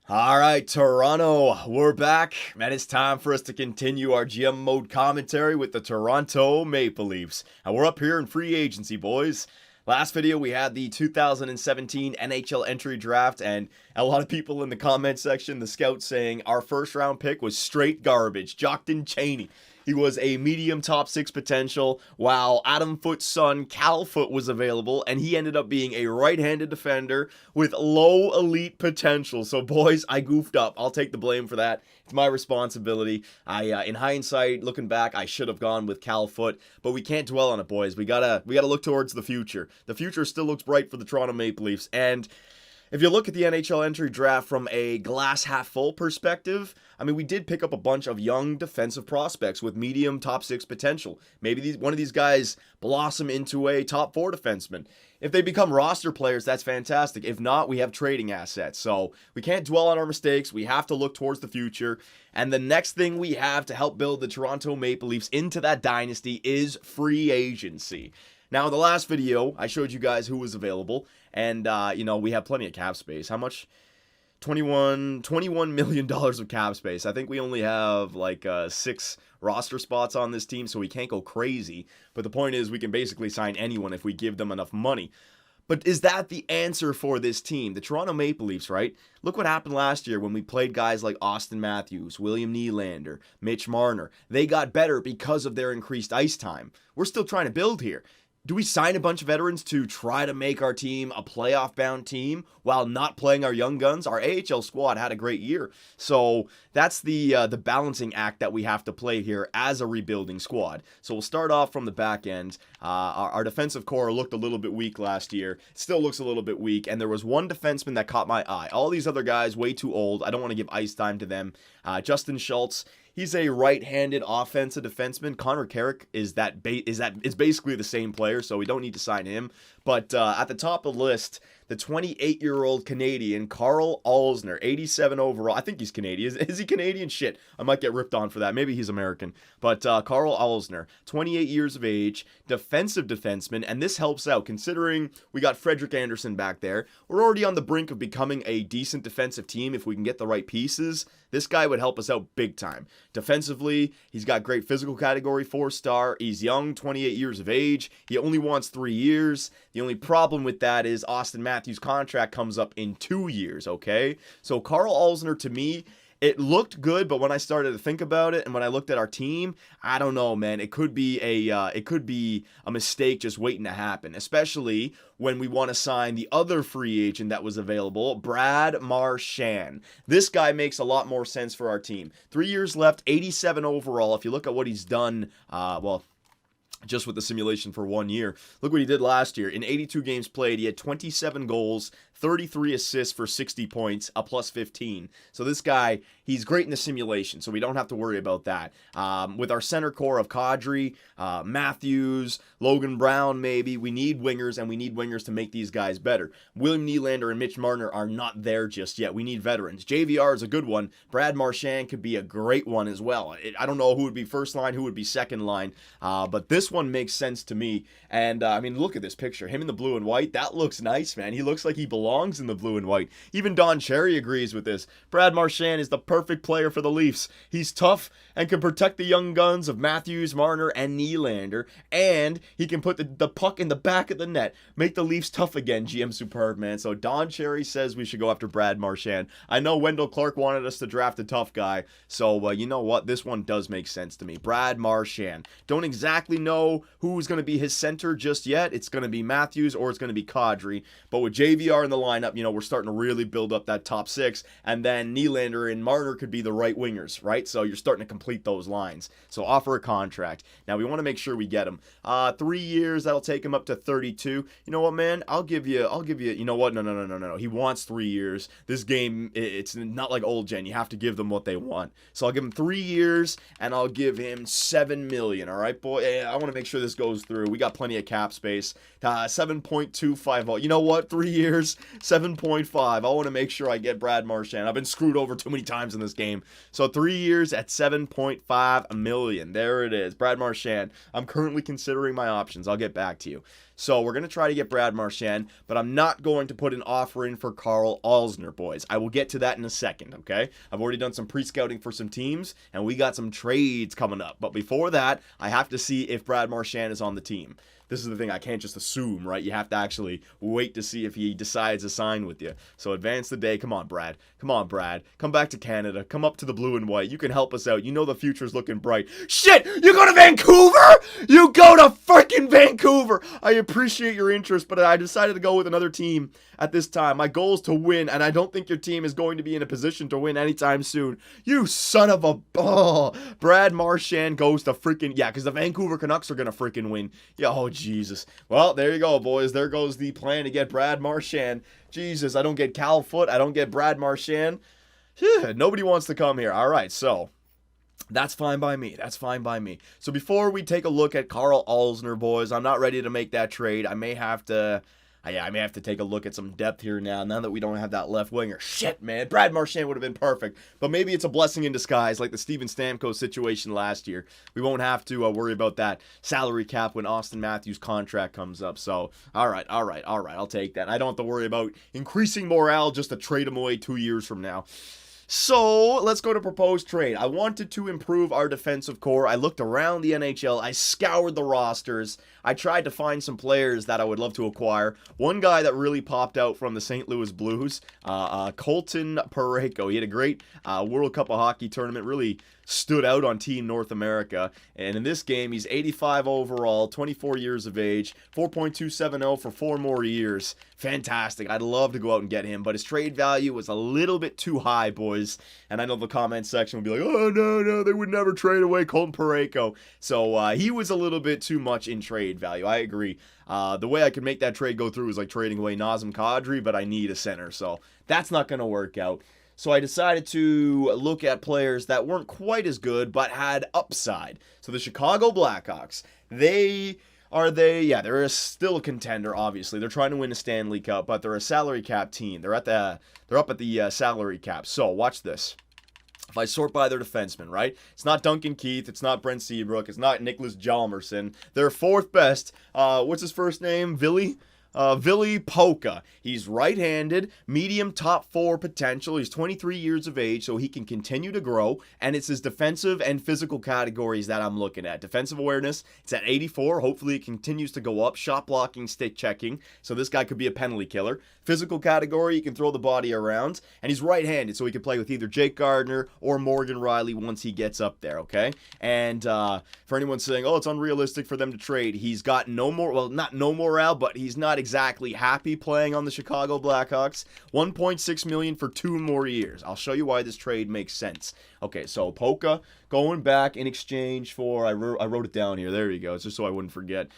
All right, Toronto, we're back, and it's time for us to continue our GM mode commentary with the Toronto Maple Leafs. And we're up here in free agency, boys. Last video, we had the 2017 NHL entry draft, and a lot of people in the comment section, the scouts saying our first round pick was straight garbage. Jockton Cheney. He was a medium top six potential, while Adam Foote's son, Cal Foote, was available, and he ended up being a right-handed defender with low elite potential. So, boys, I goofed up. I'll take the blame for that. It's my responsibility. In hindsight, looking back, I should have gone with Cal Foote, but we can't dwell on it, boys. We gotta look towards the future. The future still looks bright for the Toronto Maple Leafs, and if you look at the NHL entry draft from a glass half full perspective, I mean, we did pick up a bunch of young defensive prospects with medium top six potential. Maybe one of these guys blossom into a top four defenseman. If they become roster players, that's fantastic. If not, we have trading assets. So we can't dwell on our mistakes. We have to look towards the future. And the next thing we have to help build the Toronto Maple Leafs into that dynasty is free agency. Now, in the last video, I showed you guys who was available, and, we have plenty of cap space. How much? $21 million of cap space. I think we only have, 6 roster spots on this team, so we can't go crazy. But the point is, we can basically sign anyone if we give them enough money. But is that the answer for this team? The Toronto Maple Leafs, right? Look what happened last year when we played guys like Austin Matthews, William Nylander, Mitch Marner. They got better because of their increased ice time. We're still trying to build here. Do we sign a bunch of veterans to try to make our team a playoff-bound team while not playing our young guns? Our AHL squad had a great year. So that's the balancing act that we have to play here as a rebuilding squad. So we'll start off from the back end. Our defensive core looked a little bit weak last year. Still looks a little bit weak. And there was one defenseman that caught my eye. All these other guys, way too old. I don't want to give ice time to them. Justin Schultz. He's a right-handed offensive defenseman. Connor Carrick is basically the same player, so we don't need to sign him. But at the top of the list, the 28-year-old Canadian, Carl Alzner, 87 overall. I think he's Canadian. Is he Canadian? Shit, I might get ripped on for that. Maybe he's American. But Carl Alzner, 28 years of age, defensive defenseman, and this helps out considering we got Frederik Andersen back there. We're already on the brink of becoming a decent defensive team if we can get the right pieces. This guy would help us out big time. Defensively, he's got great physical category, 4-star. He's young, 28 years of age. He only wants 3 years. The only problem with that is Austin Matthews' contract comes up in 2 years, okay? So Carl Alzner, to me, it looked good, but when I started to think about it and when I looked at our team, I don't know, man. It could be a mistake just waiting to happen, especially when we want to sign the other free agent that was available, Brad Marchand. This guy makes a lot more sense for our team. 3 years left, 87 overall. If you look at what he's done, just with the simulation for 1 year. Look what he did last year. In 82 games played, he had 27 goals, 33 assists for 60 points, a plus 15. So this guy, he's great in the simulation, so we don't have to worry about that. With our center core of Kadri, Matthews, Logan Brown maybe, we need wingers, and we need wingers to make these guys better. William Nylander and Mitch Marner are not there just yet. We need veterans. JVR is a good one. Brad Marchand could be a great one as well. I don't know who would be first line, who would be second line, but this one makes sense to me. And look at this picture. Him in the blue and white, that looks nice, man. He looks like he belongs in the blue and white. Even Don Cherry agrees with this. Brad Marchand is the perfect player for the Leafs. He's tough and can protect the young guns of Matthews, Marner, and Nylander, and he can put the puck in the back of the net. Make the Leafs tough again, GM Superb, man. So Don Cherry says we should go after Brad Marchand. I know Wendell Clark wanted us to draft a tough guy, so you know what? This one does make sense to me. Brad Marchand. Don't exactly know who's going to be his center just yet. It's going to be Matthews or it's going to be Kadri, but with JVR in the lineup, we're starting to really build up that top six, and then Nylander and Marner could be the right wingers, right? So you're starting to complete those lines. So offer a contract. Now we want to make sure we get him. 3 years, that'll take him up to 32. You know what, man? I'll give you, you know what? No. He wants 3 years. This game, it's not like old gen. You have to give them what they want. So I'll give him 3 years, and I'll give him $7 million, all right, boy? I want to make sure this goes through. We got plenty of cap space. 7.25. You know what? 3 years. 7.5. I want to make sure I get Brad Marchand. I've been screwed over too many times in this game. So 3 years at 7.5 million. There it is. Brad Marchand. I'm currently considering my options. I'll get back to you. So we're going to try to get Brad Marchand, but I'm not going to put an offer in for Carl Alsner, boys. I will get to that in a second, okay? I've already done some pre-scouting for some teams, and we got some trades coming up. But before that, I have to see if Brad Marchand is on the team. This is the thing, I can't just assume, right? You have to actually wait to see if he decides to sign with you. So advance the day. Come on, Brad. Come on, Brad. Come back to Canada. Come up to the blue and white. You can help us out. You know the future's looking bright. Shit! You go to Vancouver? You go to freaking Vancouver! I appreciate your interest, but I decided to go with another team at this time. My goal is to win, and I don't think your team is going to be in a position to win anytime soon. You son of a... Oh, Brad Marchand goes to freaking... Yeah, because the Vancouver Canucks are going to freaking win. Yeah, oh, Jesus. Well, there you go, boys. There goes the plan to get Brad Marchand. Jesus, I don't get Cal Foote. I don't get Brad Marchand. Nobody wants to come here. All right, so... That's fine by me. That's fine by me. So before we take a look at Carl Alsner, boys, I'm not ready to make that trade. I may have to... Yeah, I may have to take a look at some depth here now that we don't have that left winger. Shit, man. Brad Marchand would have been perfect. But maybe it's a blessing in disguise, like the Steven Stamkos situation last year. We won't have to worry about that salary cap when Austin Matthews' contract comes up. So, all right. I'll take that. I don't have to worry about increasing morale just to trade him away 2 years from now. So, let's go to proposed trade. I wanted to improve our defensive core. I looked around the NHL. I scoured the rosters. I tried to find some players that I would love to acquire. One guy that really popped out from the St. Louis Blues, Colton Parayko. He had a great World Cup of Hockey tournament, really stood out on Team North America. And in this game, he's 85 overall, 24 years of age, 4.270 for 4 more years. Fantastic. I'd love to go out and get him, but his trade value was a little bit too high, boys. And I know the comment section would be like, oh, no, they would never trade away Colton Parayko. So he was a little bit too much in trade value. I agree. The way I could make that trade go through is like trading away Nazem Kadri, but I need a center, so that's not going to work out. So I decided to look at players that weren't quite as good, but had upside. So the Chicago Blackhawks, they're still a contender, obviously. They're trying to win a Stanley Cup, but they're a salary cap team. They're up at the salary cap. So watch this. If I sort by their defensemen, right? It's not Duncan Keith. It's not Brent Seabrook. It's not Nicholas Hjalmarsson. They're fourth best. What's his first name? Ville Polka. He's right-handed, medium top 4 potential. He's 23 years of age, so he can continue to grow, and it's his defensive and physical categories that I'm looking at. Defensive awareness, it's at 84. Hopefully it continues to go up. Shot blocking, stick checking, so this guy could be a penalty killer. Physical category, he can throw the body around, and he's right-handed, so he can play with either Jake Gardner or Morgan Riley once he gets up there, okay? And for anyone saying, oh, it's unrealistic for them to trade, he's got no more, well, not no morale, but he's not exactly happy playing on the Chicago Blackhawks. $1.6 million for 2 more years. I'll show you why this trade makes sense. Okay, so Polka going back in exchange for, I wrote it down here. There you go. It's just so I wouldn't forget.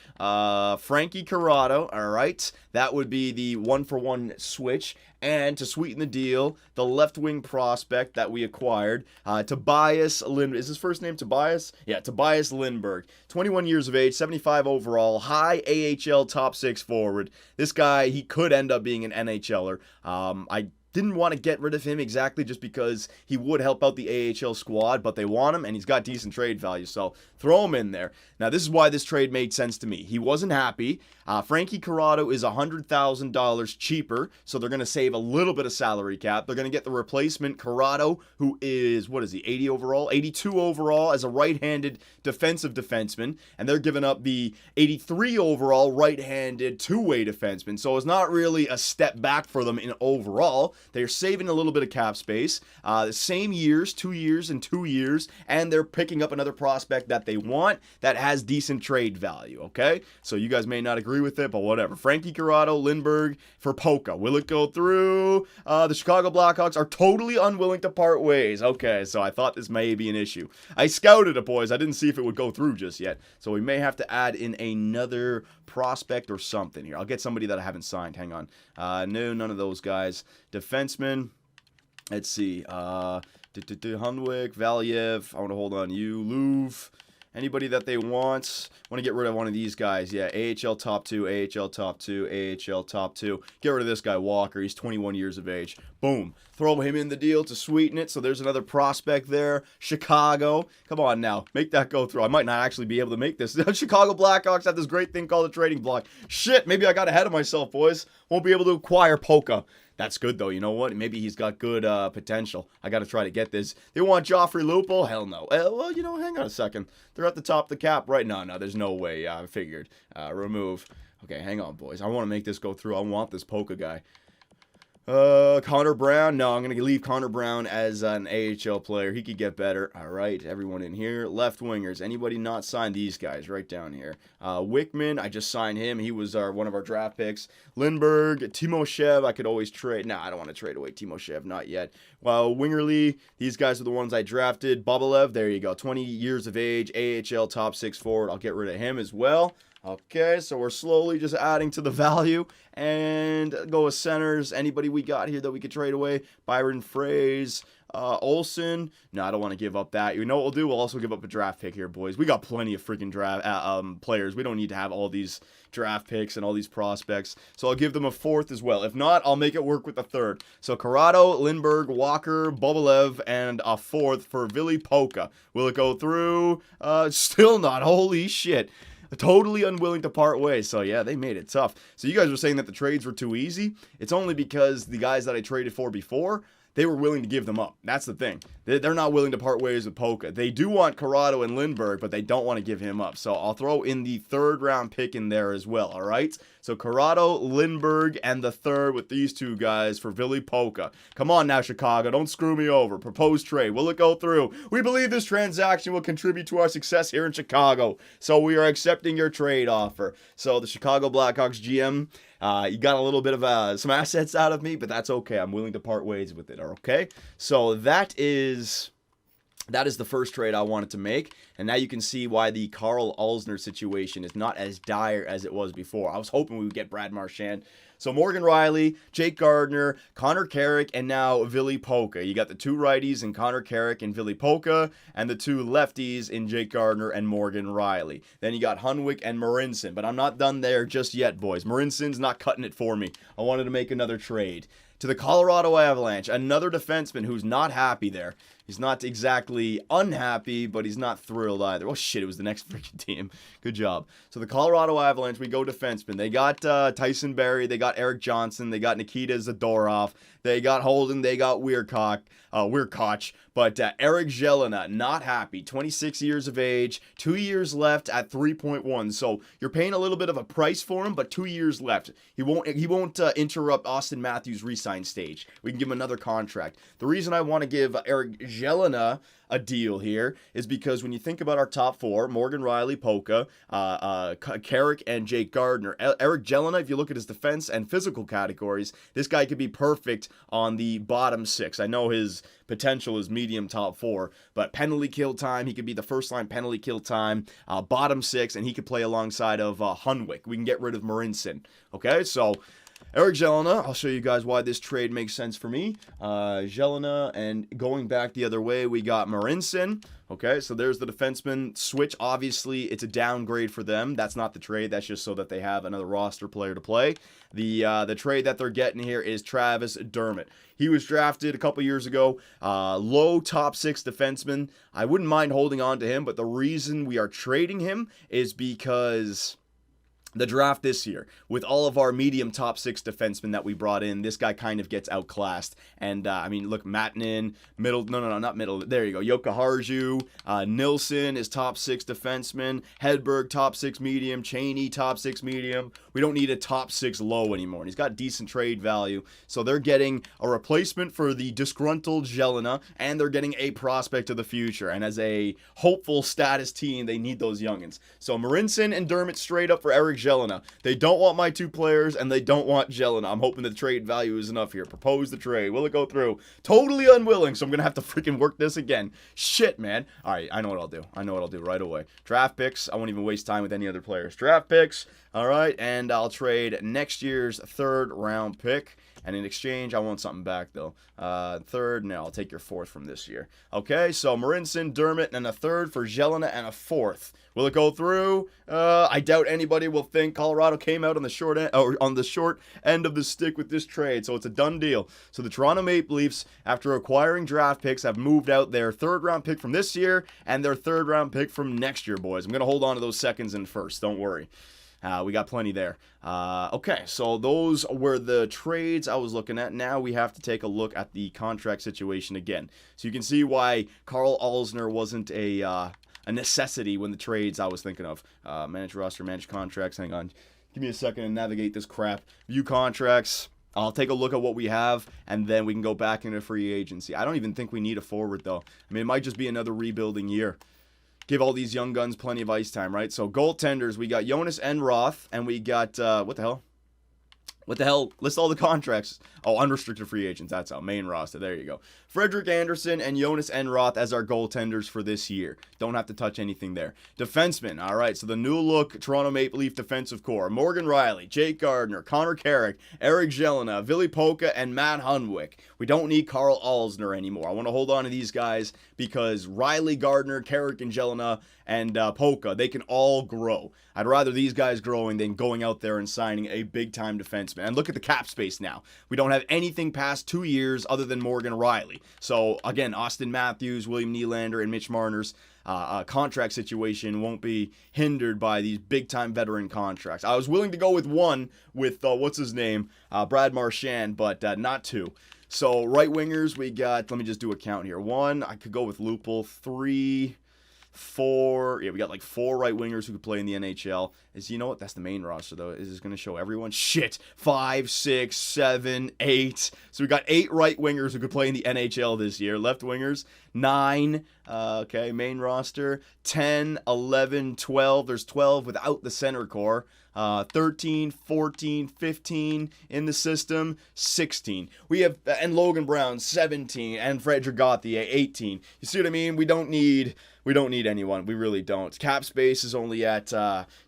Frankie Corrado, all right. That would be the 1-for-1 switch. And to sweeten the deal, the left wing prospect that we acquired, Tobias Lindberg. Is his first name Tobias? Yeah, Tobias Lindberg. 21 years of age, 75 overall, high AHL top 6 forward. This guy, he could end up being an NHLer. I didn't want to get rid of him exactly just because he would help out the AHL squad, but they want him, and he's got decent trade value, so throw him in there. Now, this is why this trade made sense to me. He wasn't happy. Frankie Corrado is $100,000 cheaper, so they're going to save a little bit of salary cap. They're going to get the replacement Corrado, who is, 80 overall? 82 overall as a right-handed defensive defenseman, and they're giving up the 83 overall right-handed two-way defenseman, so it's not really a step back for them in overall. They're saving a little bit of cap space. The same years, 2 years and 2 years, and they're picking up another prospect that they want that has decent trade value, okay? So you guys may not agree with it, but whatever. Frankie Corrado, Lindberg for Polka. Will it go through? The Chicago Blackhawks are totally unwilling to part ways. Okay, so I thought this may be an issue. I scouted it, boys. I didn't see if it would go through just yet. So we may have to add in another prospect or something here. I'll get somebody that I haven't signed. Hang on. No, none of those guys. Defenseman. Let's see. Hunwick, Valiev. I want to hold on you. Louvre. Anybody that they want to get rid of one of these guys. Yeah, AHL top 2, AHL top 2, AHL top 2. Get rid of this guy, Walker. He's 21 years of age. Boom. Throw him in the deal to sweeten it. So there's another prospect there. Chicago. Come on now. Make that go through. I might not actually be able to make this. Chicago Blackhawks have this great thing called a trading block. Shit, maybe I got ahead of myself, boys. Won't be able to acquire Polka. That's good, though. You know what? Maybe he's got good potential. I got to try to get this. They want Joffrey Lupul? Hell no. Well, you know, hang on a second. They're at the top of the cap right now. No, there's no way. I figured. Remove. Okay, hang on, boys. I want to make this go through. I want this Polka guy. Connor Brown. No, I'm going to leave Connor Brown as an AHL player. He could get better. All right, everyone in here. Left wingers. Anybody not signed? These guys right down here. Wickman, I just signed him. He was one of our draft picks. Lindbergh, Timoshev, I could always trade. No, I don't want to trade away Timoshev. Not yet. Well, Wingerly, these guys are the ones I drafted. Bubalev, there you go. 20 years of age. AHL top 6 forward. I'll get rid of him as well. Okay, so we're slowly just adding to the value and go with centers. Anybody we got here that we could trade away? Byron Fraze, Olsen. No, I don't want to give up that. You know what we'll do? We'll also give up a draft pick here, boys. We got plenty of freaking draft players. We don't need to have all these draft picks and all these prospects. So I'll give them a 4th as well. If not, I'll make it work with a 3rd. So Corrado, Lindbergh, Walker, Bubalev, and a 4th for Ville Polka. Will it go through? Still not. Holy shit. Totally unwilling to part ways. So yeah, they made it tough. So you guys were saying that the trades were too easy. It's only because the guys that I traded for before, they were willing to give them up. That's the thing. They're not willing to part ways with Polka. They do want Corrado and Lindbergh, but they don't want to give him up. So I'll throw in the 3rd round pick in there as well, all right? So Corrado, Lindbergh, and the 3rd with these 2 guys for Ville Polka. Come on now, Chicago. Don't screw me over. Proposed trade. Will it go through? We believe this transaction will contribute to our success here in Chicago. So we are accepting your trade offer. So the Chicago Blackhawks GM, you got a little bit of some assets out of me, but that's okay. I'm willing to part ways with it, okay? So that is the first trade I wanted to make, and now you can see why the Carl Alsner situation is not as dire as it was before. I was hoping we would get Brad Marchand. So Morgan Riley, Jake Gardner, Connor Carrick, and now Ville Polka. You got the 2 righties in Connor Carrick and Ville Polka, and the 2 lefties in Jake Gardner and Morgan Riley. Then you got Hunwick and Marinson, but I'm not done there just yet, boys. Marinson's not cutting it for me. I wanted to make another trade. To the Colorado Avalanche, another defenseman who's not happy there. He's not exactly unhappy, but he's not thrilled either. Oh, shit, it was the next freaking team. Good job. So the Colorado Avalanche, we go defenseman. They got Tyson Barrie. They got Eric Johnson. They got Nikita Zadorov. They got Holden. They got Weirkoch. But Eric Jelena, not happy. 26 years of age. 2 years left at 3.1. So you're paying a little bit of a price for him, but 2 years left. He won't interrupt Austin Matthews' re-sign stage. We can give him another contract. The reason I want to give Eric Jelena a deal here is because when you think about our top 4, Morgan Riley, Polka, Carrick, and Jake Gardner, Eric Jelena, if you look at his defense and physical categories, this guy could be perfect on the bottom 6. I know his potential is medium top 4, but penalty kill time, he could be the first line penalty kill time, bottom 6, and he could play alongside of Hunwick. We can get rid of Marinson. Okay, so Eric Jelena, I'll show you guys why this trade makes sense for me. Jelena, and going back the other way, we got Marinson. Okay, so there's the defenseman switch. Obviously, it's a downgrade for them. That's not the trade. That's just so that they have another roster player to play. The trade that they're getting here is Travis Dermott. He was drafted a couple years ago. Low top 6 defenseman. I wouldn't mind holding on to him, but the reason we are trading him is because the draft this year, with all of our medium top 6 defensemen that we brought in, this guy kind of gets outclassed. And, I mean, look, Matanen, not middle, there you go, Yokoharju, Nilsson is top 6 defenseman, Hedberg top 6 medium, Cheney top 6 medium. We don't need a top 6 low anymore, and he's got decent trade value. So they're getting a replacement for the disgruntled Jelena, and they're getting a prospect of the future. And as a hopeful status team, they need those youngins. So Marinson and Dermott straight up for Eric Jelena. They don't want my 2 players, and they don't want Jelena. I'm hoping the trade value is enough here. Propose the trade. Will it go through? Totally unwilling, so I'm going to have to freaking work this again. Shit, man. All right, I know what I'll do. I know what I'll do right away. Draft picks. I won't even waste time with any other players. Draft picks. All right, and I'll trade next year's 3rd round pick. And in exchange, I want something back, though. Third, no, I'll take your fourth from this year. Okay, so Marinson, Dermott, and a third for Jelena and a fourth. Will it go through? I doubt anybody will think Colorado came out on the short end, or on the short end of the stick with this trade, so it's a done deal. So the Toronto Maple Leafs, after acquiring draft picks, have moved out their third-round pick from this year and their third-round pick from next year, boys. I'm going to hold on to those seconds and first. Don't worry. We got plenty there. Okay, so those were the trades I was looking at. Now we have to take a look at the contract situation again. So you can see why Carl Alsner wasn't a necessity when the trades I was thinking of. Manage roster, manage contracts. Hang on. Give me a second to navigate this crap. View contracts. I'll take a look at what we have, and then we can go back into free agency. I don't even think we need a forward, though. I mean, it might just be another rebuilding year. Give all these young guns plenty of ice time, right? So goaltenders, we got Jonas Enroth, and we got, what the hell? What the hell? List all the contracts. Oh, unrestricted free agents. That's how. Main roster. There you go. Frederick Anderson and Jonas Enroth as our goaltenders for this year. Don't have to touch anything there. Defensemen. All right. So the new look Toronto Maple Leaf defensive core. Morgan Riley, Jake Gardner, Connor Carrick, Eric Jelena, Ville Polka, and Matt Hunwick. We don't need Carl Alsner anymore. I want to hold on to these guys because Riley, Gardner, Carrick, and Jelena and Polka, they can all grow. I'd rather these guys growing than going out there and signing a big-time defenseman. And look at the cap space now. We don't have anything past 2 years other than Morgan Riley. So, again, Austin Matthews, William Nylander, and Mitch Marner's contract situation won't be hindered by these big-time veteran contracts. I was willing to go with one with, what's his name, Brad Marchand, but not two. So, right wingers, we got, let me just do a count here. One, I could go with Lupul. 3... 4, yeah, we got like 4 right wingers who could play in the NHL. You know what? That's the main roster, though. Is this going to show everyone? Shit. 5, 6, 7, 8. So we got 8 right wingers who could play in the NHL this year. Left wingers, 9. Okay, main roster, 10, 11, 12. There's 12 without the center core. 13, 14, 15 in the system, 16. We have, and Logan Brown, 17, and Frederick Gauthier, 18. You see what I mean? We don't need anyone. We really don't. Cap space is only at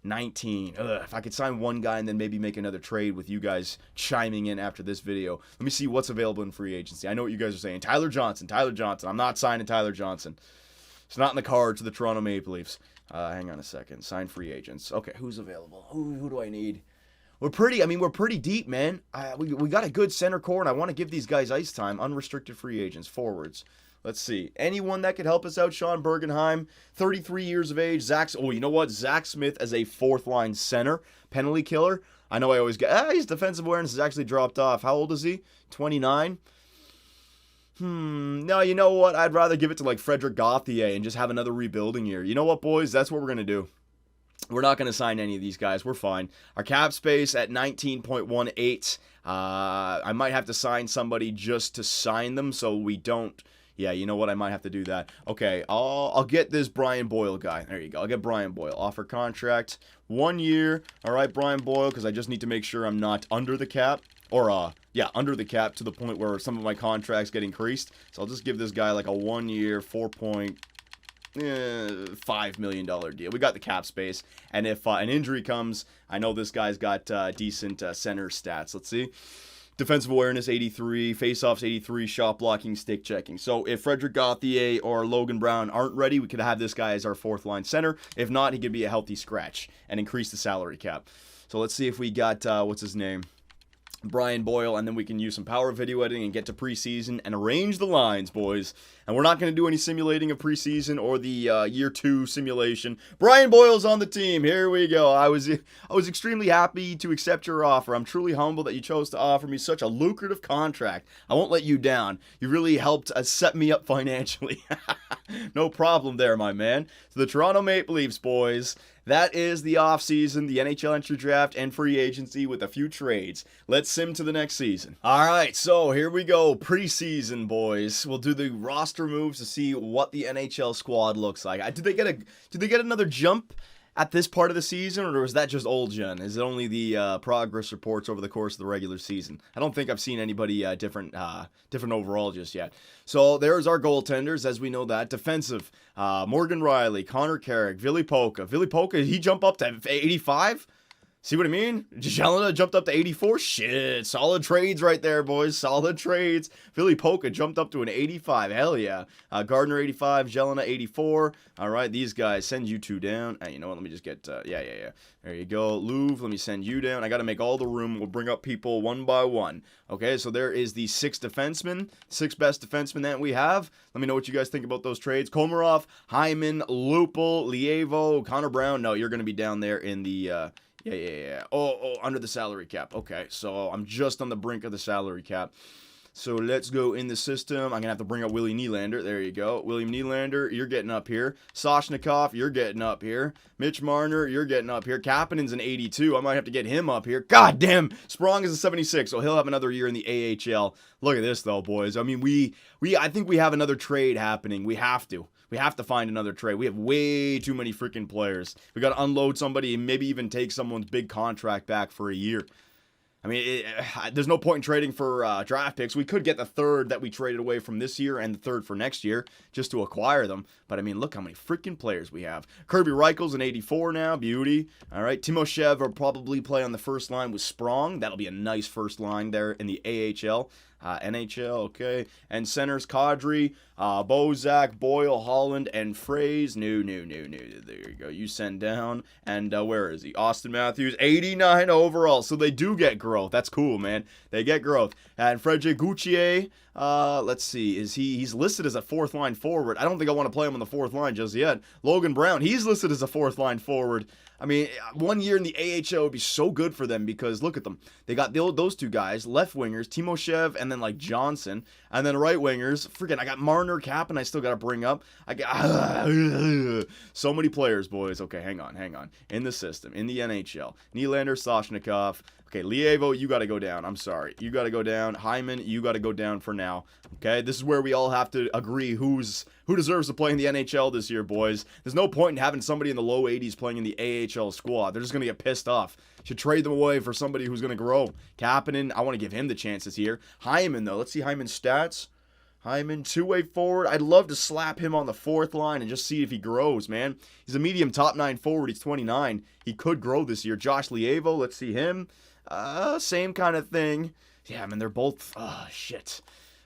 19. If I could sign one guy and then maybe make another trade with you guys chiming in after this video. Let me see what's available in free agency. I know what you guys are saying. Tyler Johnson. I'm not signing Tyler Johnson. It's not in the cards to the Toronto Maple Leafs. Hang on a second. Sign free agents. Okay, who's available? Who do I need? We're pretty deep, man. We got a good center core, and I want to give these guys ice time. Unrestricted free agents, forwards. Let's see. Anyone that could help us out? Sean Bergenheim, 33 years of age. Oh, you know what? Zach Smith as a fourth-line center, penalty killer. I know I always get, his defensive awareness has actually dropped off. How old is he? 29? No, you know what? I'd rather give it to like Frederick Gauthier and just have another rebuilding year. You know what, boys? That's what we're going to do. We're not going to sign any of these guys. We're fine. Our cap space at 19.18. I might have to sign somebody just to sign them so we don't. Yeah, you know what? I might have to do that. Okay, I'll get this Brian Boyle guy. There you go. I'll get Brian Boyle. Offer contract. 1 year. All right, Brian Boyle, because I just need to make sure I'm not under the cap. Or, under the cap to the point where some of my contracts get increased. So I'll just give this guy like a 1 year, $4.5 million deal. We got the cap space. And if an injury comes, I know this guy's got decent center stats. Let's see. Defensive awareness, 83. Faceoffs, 83. Shot blocking, stick checking. So if Frederick Gauthier or Logan Brown aren't ready, we could have this guy as our fourth-line center. If not, he could be a healthy scratch and increase the salary cap. So let's see if we got, what's his name? Brian Boyle, and then we can use some power video editing and get to preseason and arrange the lines, boys. And we're not going to do any simulating of preseason or the year 2 simulation. Brian Boyle's on the team. Here we go. I was extremely happy to accept your offer. I'm truly humbled that you chose to offer me such a lucrative contract. I won't let you down. You really helped set me up financially. No problem there, my man. So the Toronto Maple Leafs, boys. That is the offseason, the NHL entry draft, and free agency with a few trades. Let's sim to the next season. All right, so here we go. Preseason, boys. We'll do the roster moves to see what the NHL squad looks like. Did they get another jump at this part of the season, or was that just old gen? Is it only the progress reports over the course of the regular season? I don't think I've seen anybody different overall just yet. So there's our goaltenders, as we know that. Defensive, Morgan Riley, Connor Carrick, Ville Polka. Ville Polka, did he jump up to 85? See what I mean? Jelena jumped up to 84. Shit. Solid trades right there, boys. Solid trades. Philly Polka jumped up to an 85. Hell yeah. Gardner 85. Jelena 84. All right. These guys, send you two down. You know what? Let me just get, yeah. There you go. Louvre, let me send you down. I got to make all the room. We'll bring up people one by one. Okay, so there is the 6 defensemen. 6 best defensemen that we have. Let me know what you guys think about those trades. Komarov, Hyman, Lupul, Lievo, Connor Brown. No, you're going to be down there in the, yeah. Oh, under the salary cap. Okay, so I'm just on the brink of the salary cap. So let's go in the system. I'm going to have to bring up Willie Nylander. There you go. William Nylander, you're getting up here. Soshnikov, you're getting up here. Mitch Marner, you're getting up here. Kapanen's an 82. I might have to get him up here. God damn. Sprong is a 76, so he'll have another year in the AHL. Look at this, though, boys. I mean, I think we have another trade happening. We have to. We have to find another trade. We have way too many freaking players. We got to unload somebody and maybe even take someone's big contract back for a year. I mean, there's no point in trading for draft picks. We could get the 3rd that we traded away from this year and the 3rd for next year just to acquire them. But, I mean, look how many freaking players we have. Kirby Reichel's an 84 now. Beauty. All right. Timoshev will probably play on the first line with Sprong. That'll be a nice first line there in the AHL. NHL, okay. And centers, Kadri, Bozak, Boyle, Holland, and Fraze. No. There you go. You send down. And where is he? Austin Matthews, 89 overall. So they do get growth. That's cool, man. They get growth. And Frederic Gauthier, let's see. He's listed as a 4th line forward. I don't think I want to play him on the 4th line just yet. Logan Brown, he's listed as a 4th line forward. I mean, 1 year in the AHL would be so good for them because look at them. They got those 2 guys, left wingers, Timoshev, and then like Johnson, and then right wingers. Freaking, I got Marner, Cap, and I still got to bring up. I got so many players, boys. Okay, hang on. In the system, in the NHL, Nylander, Soshnikov. Okay, Lievo, you got to go down. I'm sorry. You got to go down. Hyman, you got to go down for now. Okay, this is where we all have to agree who deserves to play in the NHL this year, boys. There's no point in having somebody in the low 80s playing in the AHL squad. They're just going to get pissed off. Should trade them away for somebody who's going to grow. Kapanen, I want to give him the chance this year. Hyman, though. Let's see Hyman's stats. Hyman, 2-way forward. I'd love to slap him on the 4th line and just see if he grows, man. He's a medium top 9 forward. He's 29. He could grow this year. Josh Lievo, let's see him. Same kind of thing. Yeah, I mean, they're both, shit.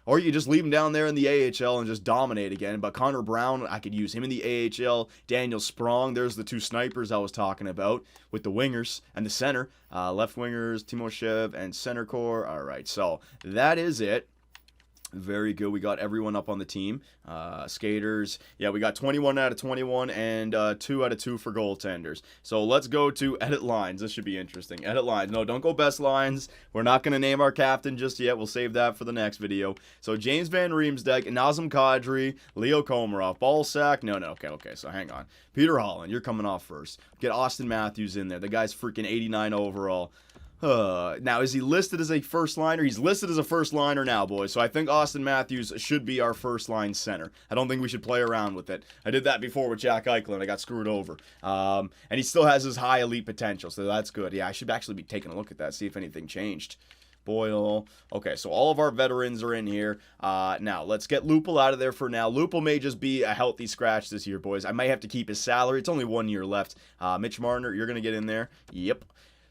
Or you just leave him down there in the AHL and just dominate again. But Connor Brown, I could use him in the AHL. Daniel Sprong, there's the 2 snipers I was talking about with the wingers and the center. Left wingers, Timoshev, and center core. All right, so that is it. Very good. We got everyone up on the team. Skaters. Yeah, we got 21 out of 21 and 2 out of 2 for goaltenders. So let's go to edit lines. This should be interesting. Edit lines. No, don't go best lines. We're not going to name our captain just yet. We'll save that for the next video. So James Van Riemsdyk, Nazem Kadri, Leo Komarov, Ballsack. No. Okay. So hang on. Peter Holland, you're coming off first. Get Austin Matthews in there. The guy's freaking 89 overall. Now, is he listed as a first liner? He's listed as a first liner now, boys. So I think Austin Matthews should be our first line center. I don't think we should play around with it. I did that before with Jack Eichel, and I got screwed over. And he still has his high elite potential, so that's good. Yeah, I should actually be taking a look at that, see if anything changed. Boyle. Okay, so all of our veterans are in here. Now, let's get Lupul out of there for now. Lupul may just be a healthy scratch this year, boys. I might have to keep his salary. It's only 1 year left. Mitch Marner, you're going to get in there. Yep.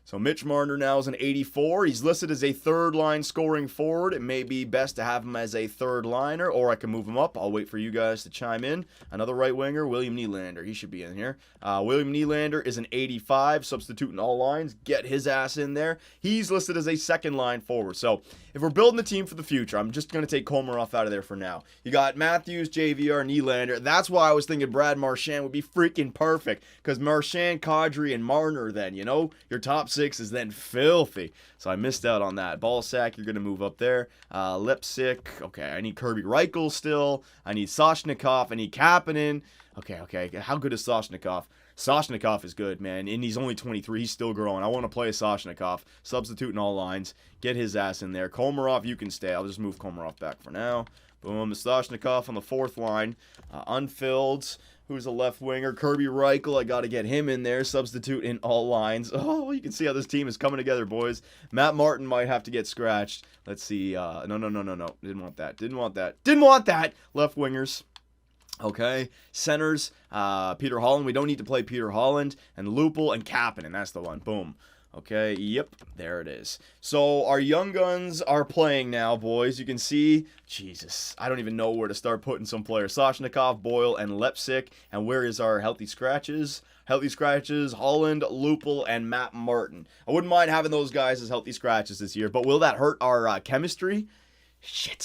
So Mitch Marner now is an 84. He's listed as a 3rd line scoring forward. It may be best to have him as a 3rd liner, or I can move him up. I'll wait for you guys to chime in. Another right winger, William Nylander. He should be in here. William Nylander is an 85, substituting all lines. Get his ass in there. He's listed as a 2nd line forward. So if we're building the team for the future, I'm just going to take Komarov out of there for now. You got Matthews, JVR, Nylander. That's why I was thinking Brad Marchand would be freaking perfect, because Marchand, Kadri, and Marner then, you know, your top 6 is then filthy. So I missed out on that. Ballsack, you're going to move up there. Lipsick. Okay, I need Kirby Reichel still. I need Soshnikov. I need Kapanen. Okay. How good is Soshnikov? Soshnikov is good, man. And he's only 23. He's still growing. I want to play a Soshnikov. Substitute in all lines. Get his ass in there. Komarov, you can stay. I'll just move Komarov back for now. Boom. Soshnikov on the 4th line. Unfilled. Who's a left winger? Kirby Reichel. I got to get him in there. Substitute in all lines. Oh, you can see how this team is coming together, boys. Matt Martin might have to get scratched. Let's see. No. Didn't want that. Left wingers. Okay. Centers. Peter Holland. We don't need to play Peter Holland. And Lupul and Kapanen. That's the one. Boom. Okay, yep, there it is. So our young guns are playing now, boys. You can see, Jesus, I don't even know where to start putting some players. Soshnikov, Boyle, and Lepsic. And where is our healthy scratches? Healthy scratches, Holland, Lupel, and Matt Martin. I wouldn't mind having those guys as healthy scratches this year, but will that hurt our chemistry? Shit.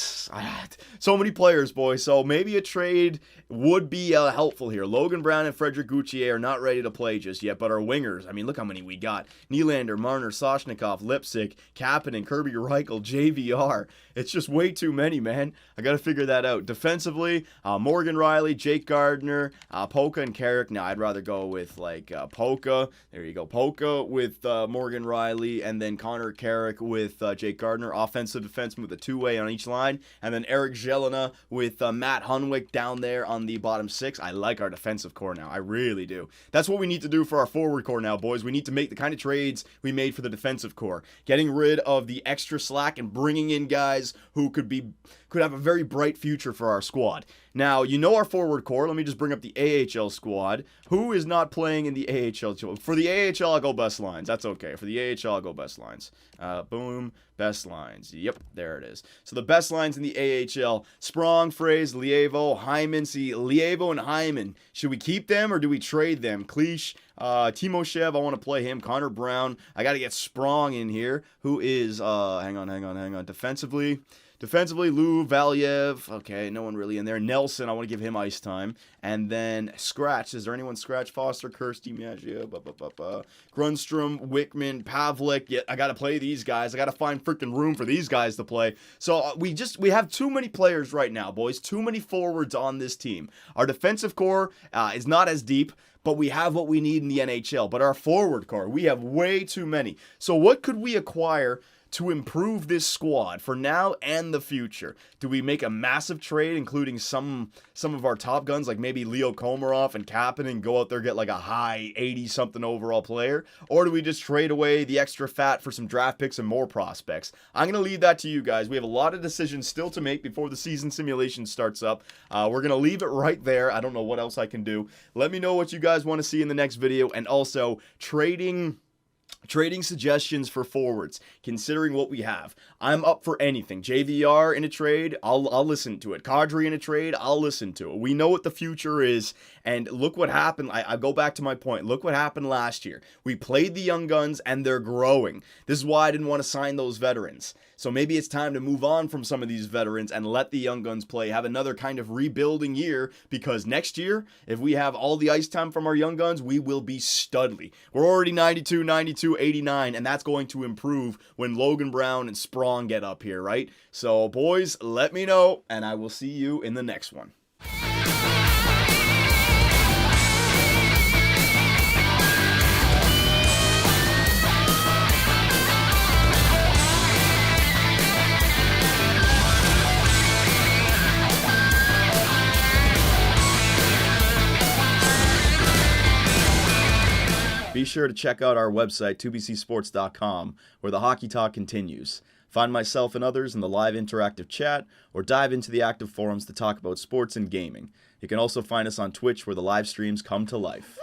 So many players, boys. So maybe a trade would be helpful here. Logan Brown and Frederick Gauthier are not ready to play just yet, but our wingers, I mean, look how many we got. Nylander, Marner, Soshnikov, Lipsick, Kapanen, Kirby Reichel, JVR. It's just way too many, man. I got to figure that out. Defensively, Morgan Riley, Jake Gardner, Polka, and Carrick. Now, I'd rather go with, like, Polka. There you go. Polka with Morgan Riley, and then Connor Carrick with Jake Gardner. Offensive defenseman with a two-way on each line. And then Eric Jelena with Matt Hunwick down there on the bottom six. I like our defensive core now. I really do. That's what we need to do for our forward core now, boys. We need to make the kind of trades we made for the defensive core. Getting rid of the extra slack and bringing in guys who could have a very bright future for our squad. Now, you know our forward core. Let me just bring up the AHL squad. Who is not playing in the AHL? For the AHL, I'll go best lines. That's okay. For the AHL, I'll go best lines. Boom. Best lines. Yep, there it is. So the best lines in the AHL. Sprong, Fraze, Lievo, Hyman. See, Lievo and Hyman. Should we keep them or do we trade them? Cleach, Timoshev, I want to play him. Connor Brown. I got to get Sprong in here. Who is, hang on. Defensively, Lou, Valiev. Okay, no one really in there. Nelson, I want to give him ice time. And then Scratch. Is there anyone Scratch? Foster, Kirsty, Maggio, Grunstrom, Wickman, Pavlik. Yeah, I got to play these guys. I got to find freaking room for these guys to play. So we have too many players right now, boys. Too many forwards on this team. Our defensive core is not as deep, but we have what we need in the NHL. But our forward core, we have way too many. So what could we acquire to improve this squad for now and the future? Do we make a massive trade, including some of our top guns, like maybe Leo Komarov and Kapanen, and go out there get like a high 80-something overall player? Or do we just trade away the extra fat for some draft picks and more prospects? I'm going to leave that to you guys. We have a lot of decisions still to make before the season simulation starts up. We're going to leave it right there. I don't know what else I can do. Let me know what you guys want to see in the next video, and also trading suggestions for forwards, considering what we have. I'm up for anything. JVR in a trade, I'll listen to it. Kadri in a trade, I'll listen to it. We know what the future is, and look what happened. I go back to my point. Look what happened last year. We played the young guns, and they're growing. This is why I didn't want to sign those veterans. So maybe it's time to move on from some of these veterans and let the young guns play, have another kind of rebuilding year, because next year, if we have all the ice time from our young guns, we will be studly. We're already 92, 89, and that's going to improve when Logan Brown and Sprong get up here, right? So, boys, let me know, and I will see you in the next one. Be sure to check out our website, 2bcsports.com, where the hockey talk continues. Find myself and others in the live interactive chat, or dive into the active forums to talk about sports and gaming. You can also find us on Twitch, where the live streams come to life.